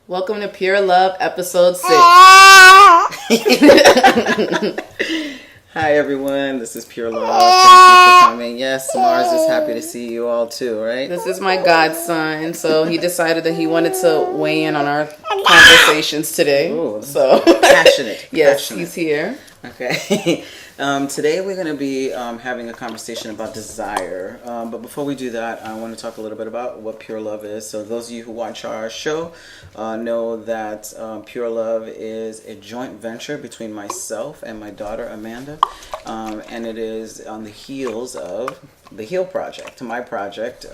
Welcome to Pure Love, episode 6. Hi everyone, this is Pure Love. Thank you for coming. Yes, Mars is happy to see you all too, right? This is my godson, so he decided that he wanted to weigh in on our conversations today. Ooh, so passionate. Yes, passionate. He's here. Okay. Today we're going to be having a conversation about desire. But before we do that, I want to talk a little bit about what Pure Love is. So those of you who watch our show know that Pure Love is a joint venture between myself and my daughter Amanda. And it is on the heels of the HEAL project, my project,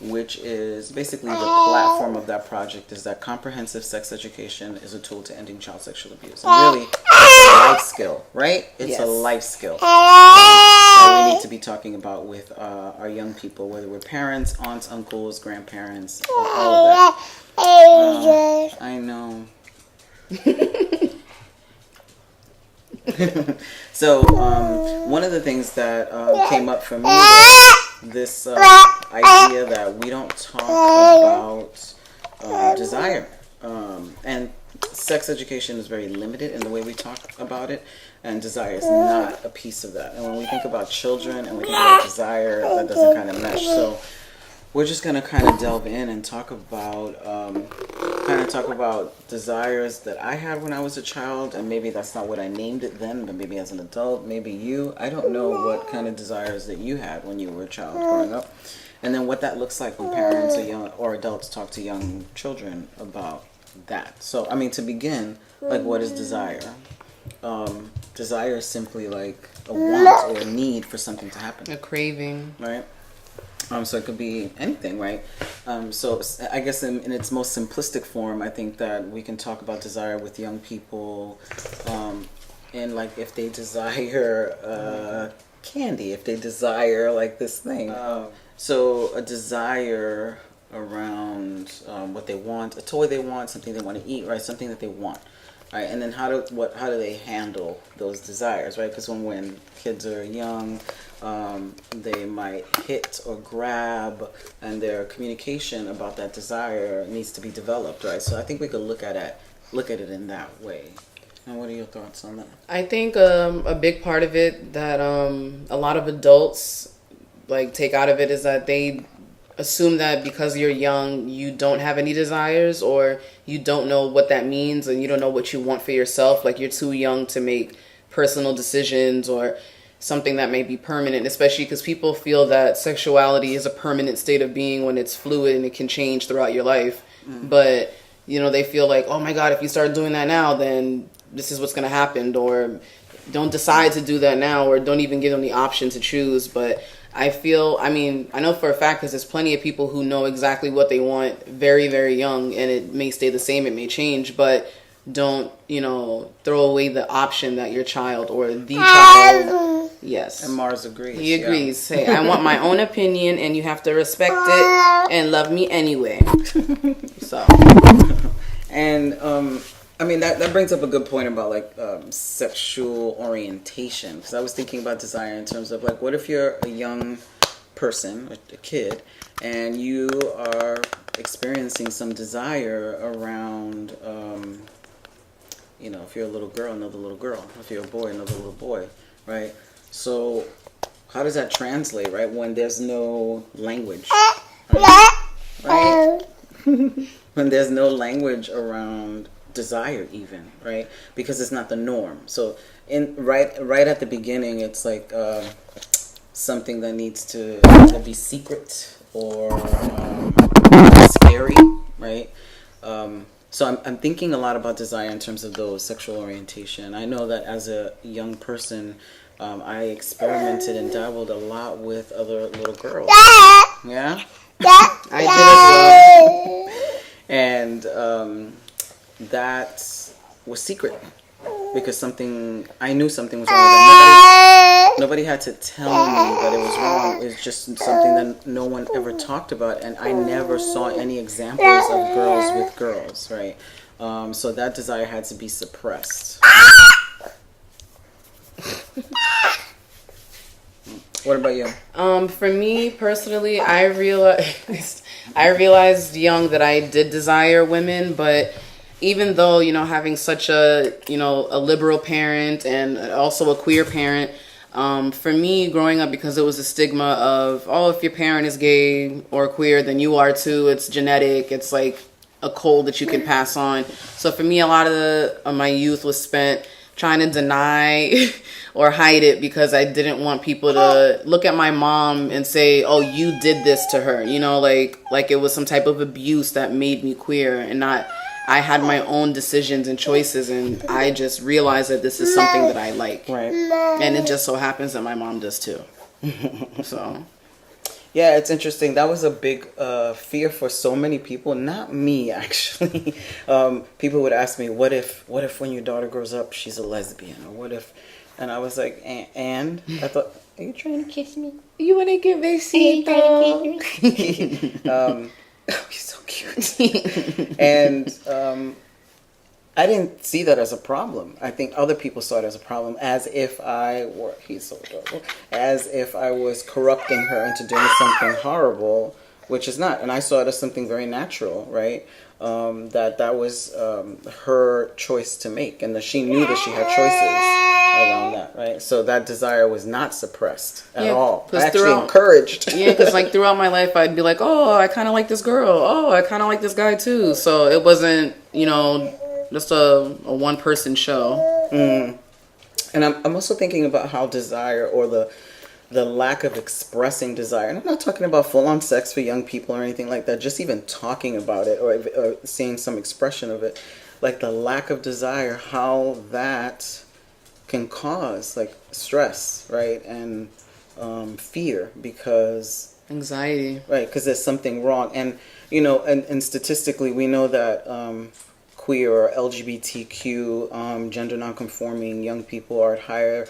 which is basically the platform of that project is that comprehensive sex education is a tool to ending child sexual abuse. And really, it's a life skill, right? It's a life skill that we need to be talking about with our young people, whether we're parents, aunts, uncles, grandparents, all of that. I know. So one of the things that came up for me was this idea that we don't talk about desire, and sex education is very limited in the way we talk about it, and desire is not a piece of that. And when we think about children and we think about desire, that doesn't kind of mesh. So we're just going to kind of delve in and talk about desires that I had when I was a child, and maybe that's not what I named it then, but maybe as an adult, maybe you. I don't know what kind of desires that you had when you were a child growing up, and then what that looks like when parents or adults talk to young children about that. So, I mean, to begin, like, what is desire? Desire is simply like a want or a need for something to happen. A craving. Right? So it could be anything, right? So I guess in its most simplistic form, I think that we can talk about desire with young people, and like if they desire candy, if they desire like this thing. So a desire around what they want, a toy they want, something they want to eat, right? Something that they want. Right, and then how do they handle those desires, right? Because when kids are young, they might hit or grab, and their communication about that desire needs to be developed, right? So I think we could look at it in that way. And what are your thoughts on that? I think a big part of it that a lot of adults like take out of it is that they assume that because you're young, you don't have any desires, or you don't know what that means, and you don't know what you want for yourself. Like, you're too young to make personal decisions or something that may be permanent, especially because people feel that sexuality is a permanent state of being when it's fluid and it can change throughout your life. Mm-hmm. But, they feel like, oh my God, if you start doing that now, then this is what's going to happen, or don't decide to do that now, or don't even give them the option to choose. But I know for a fact, because there's plenty of people who know exactly what they want very, very young, and it may stay the same, it may change, but don't, throw away the option that your child or the child, yes. And Mars agrees. He agrees. Yeah. Hey, I want my own opinion, and you have to respect it and love me anyway. So. And, that brings up a good point about sexual orientation, because I was thinking about desire in terms of what if you're a young person, a kid, and you are experiencing some desire around, if you're a little girl, another little girl, if you're a boy, another little boy, right? So how does that translate, right, when there's no language, right? When there's no language around desire even, right? Because it's not the norm. So right at the beginning, it's like something that needs to either be secret or scary, right? So I'm thinking a lot about desire in terms of those sexual orientation. I know that as a young person, I experimented and dabbled a lot with other little girls. Yeah? I did as well. And that was secret because I knew something was wrong with that. Nobody had to tell me that it was wrong. It's just something that no one ever talked about, and I never saw any examples of girls with girls, right? So that desire had to be suppressed. What about you? For me personally, I realized young that I did desire women, but even though, having such a liberal parent and also a queer parent, for me growing up, because it was a stigma of, oh, if your parent is gay or queer, then you are too. It's genetic. It's like a cold that you can pass on. So for me, a lot of my youth was spent trying to deny or hide it because I didn't want people to look at my mom and say, oh, you did this to her, like it was some type of abuse that made me queer, and not, I had my own decisions and choices, and I just realized that this is something that I like. Right. And it just so happens that my mom does too. So yeah, it's interesting. That was a big fear for so many people. Not me, actually. People would ask me, "What if when your daughter grows up, she's a lesbian?" Or what if? And I was like, "And?" I thought, "Are you trying to kiss me? You want to give besito?" Oh, you're so cute. And I didn't see that as a problem. I think other people saw it as a problem, as if he's so adorable, as if I was corrupting her into doing something horrible, which is not. And I saw it as something very natural, right? That was her choice to make, and that she knew that she had choices around that, right? So that desire was not suppressed at all. Actually encouraged. Yeah, because like throughout my life, I'd be like, oh, I kind of like this girl. Oh, I kind of like this guy too. So it wasn't, just a one-person show. And I'm also thinking about how desire, or the lack of expressing desire, and I'm not talking about full-on sex for young people or anything like that, just even talking about it or seeing some expression of it, like the lack of desire, how that can cause like stress, right? And fear, because anxiety, right? Because there's something wrong. And and statistically we know that queer or LGBTQ gender nonconforming young people are at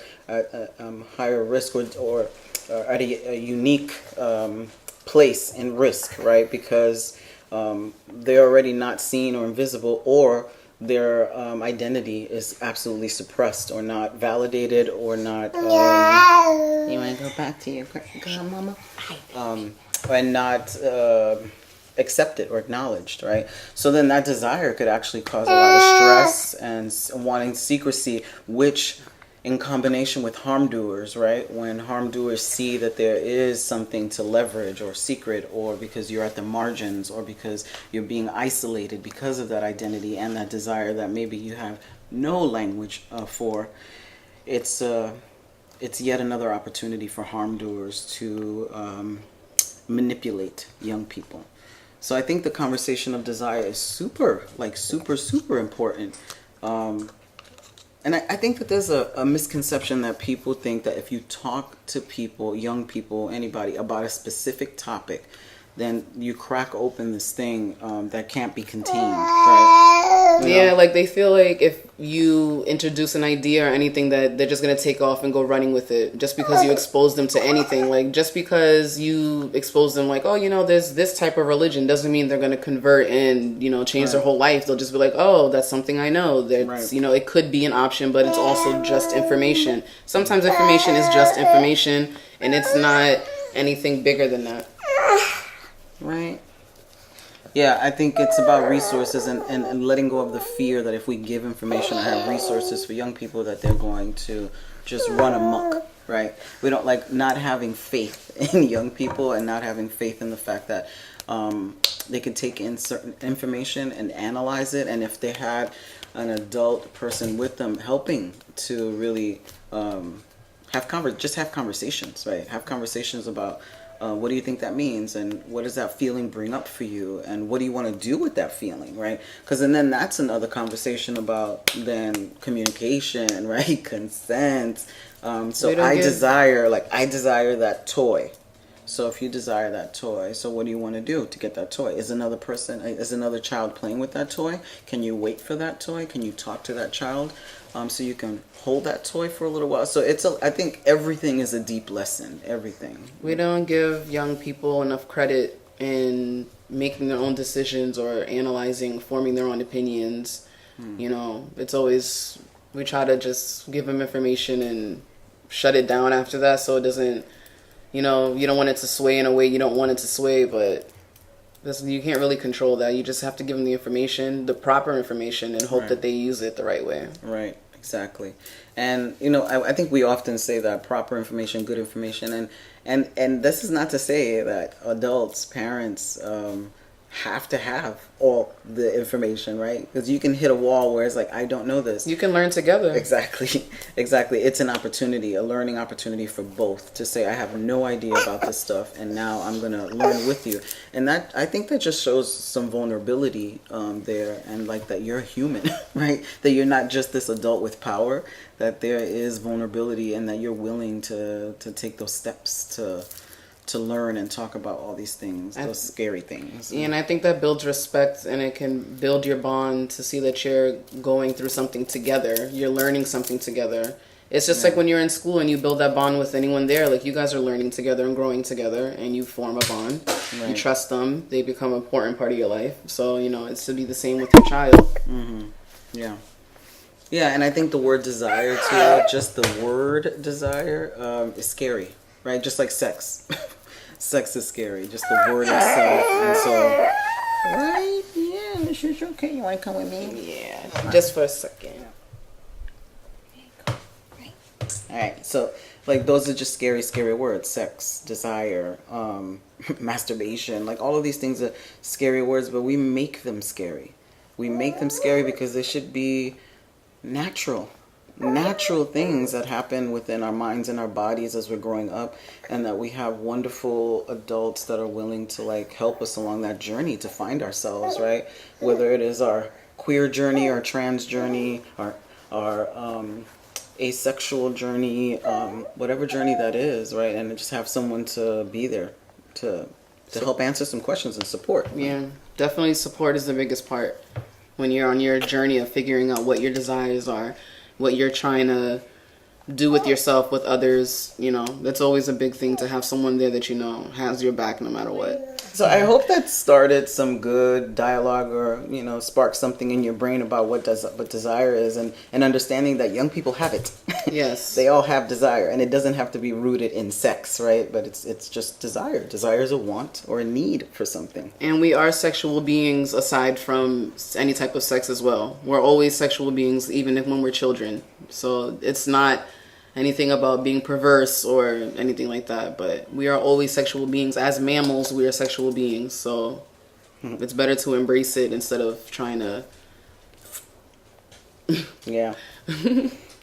higher risk, or at a unique place in risk, right? Because they're already not seen or invisible, or their identity is absolutely suppressed or not validated, or not you want to go back to your grandmama, and not accepted or acknowledged, right? So then that desire could actually cause a lot of stress and wanting secrecy, which in combination with harm doers, right? When harm doers see that there is something to leverage or secret, or because you're at the margins, or because you're being isolated because of that identity and that desire that maybe you have no language for, it's yet another opportunity for harm doers to manipulate young people. So I think the conversation of desire is super important. And I think that there's a misconception that people think that if you talk to people, young people, anybody, about a specific topic, then you crack open this thing that can't be contained, right? Yeah, like they feel like if you introduce an idea or anything, that they're just going to take off and go running with it just because you expose them to anything. Like just because you expose them like, oh, there's this type of religion doesn't mean they're going to convert and, change their whole life. They'll just be like, oh, that's something I know. That's, it could be an option, but it's also just information. Sometimes information is just information, and it's not anything bigger than that. Right. Yeah, I think it's about resources and letting go of the fear that if we give information and have resources for young people, that they're going to just run amok, right? We don't like not having faith in young people, and not having faith in the fact that they can take in certain information and analyze it. And if they had an adult person with them helping to really have conversations, right? Have conversations about what do you think that means, and what does that feeling bring up for you, and what do you want to do with that feeling, right? Because then that's another conversation about then communication, right? Consent. So I desire that toy, So if you desire that toy, so what do you want to do to get that toy? Is another child playing with that toy? Can you wait for that toy? Can you talk to that child so you can hold that toy for a little while? So I think everything is a deep lesson, everything. We don't give young people enough credit in making their own decisions or analyzing, forming their own opinions. You know, it's always, we try to just give them information and shut it down after that, so it doesn't, you know, you don't want it to sway in a way you don't want it to sway, but you can't really control that. You just have to give them the information, the proper information, and hope that they use it the right way. Right, exactly. And, you know, I think we often say that proper information, good information, and this is not to say that adults, parents, have to have all the information, right? Because you can hit a wall where it's like, I don't know this. You can learn together. Exactly. It's an opportunity, a learning opportunity for both to say, I have no idea about this stuff, and now I'm going to learn with you. And that, I think that just shows some vulnerability there, and like that you're human, right? That you're not just this adult with power, that there is vulnerability, and that you're willing to take those steps to learn and talk about all these things, those scary things. And I think that builds respect, and it can build your bond to see that you're going through something together. You're learning something together. It's just like when you're in school and you build that bond with anyone there, like you guys are learning together and growing together, and you form a bond. Right. You trust them. They become an important part of your life. So, you know, it's to be the same with your child. Mm-hmm. Yeah. Yeah, and I think the word desire, too, just the word desire is scary, right? Just like sex. Sex is scary, just the word itself. And so, right? Yeah, it's okay. You want to come with me? Yeah, just for a second. All right, so like those are just scary, scary words. Sex, desire, masturbation, like all of these things are scary words, but we make them scary. We make them scary because they should be natural things that happen within our minds and our bodies as we're growing up, and that we have wonderful adults that are willing to like help us along that journey to find ourselves, right? Whether it is our queer journey, our trans journey, our asexual journey, whatever journey that is, right? And just have someone to be there to help answer some questions and support. Yeah, definitely support is the biggest part when you're on your journey of figuring out what your desires are, what you're trying to do with yourself, with others. You know, that's always a big thing, to have someone there that you know has your back no matter what. So I hope that started some good dialogue, or, you know, sparked something in your brain about what desire is, and understanding that young people have it. Yes. They all have desire, and it doesn't have to be rooted in sex, right? But it's just desire. Desire is a want or a need for something. And we are sexual beings aside from any type of sex as well. We're always sexual beings, even when we're children. So it's not anything about being perverse or anything like that, but we are always sexual beings. As mammals, we are sexual beings, so it's better to embrace it instead of trying to yeah.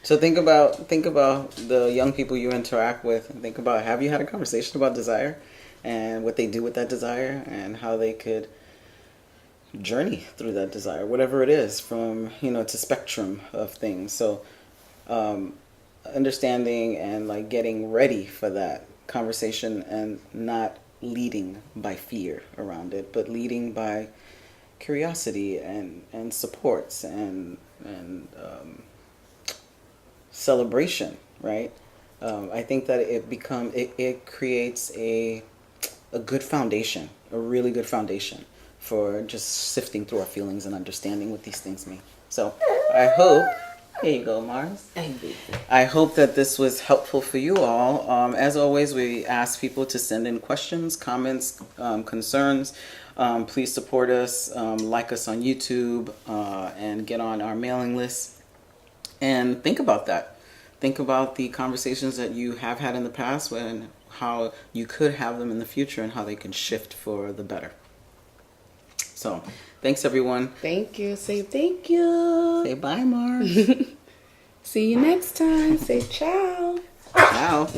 So think about the young people you interact with, and think about, have you had a conversation about desire and what they do with that desire, and how they could journey through that desire, whatever it is, from, you know, it's a spectrum of things. So understanding and like getting ready for that conversation, and not leading by fear around it, but leading by curiosity and supports and celebration, right? I think that it creates a good foundation, a really good foundation for just sifting through our feelings and understanding what these things mean. So I hope, here you go, Mars. I hope that this was helpful for you all. As always, we ask people to send in questions, comments, concerns. Please support us, like us on YouTube, and get on our mailing list. And think about that. Think about the conversations that you have had in the past, and how you could have them in the future, and how they can shift for the better. So, thanks everyone. Thank you. Say thank you. Say bye, Mars. See you next time. Say ciao. Ciao.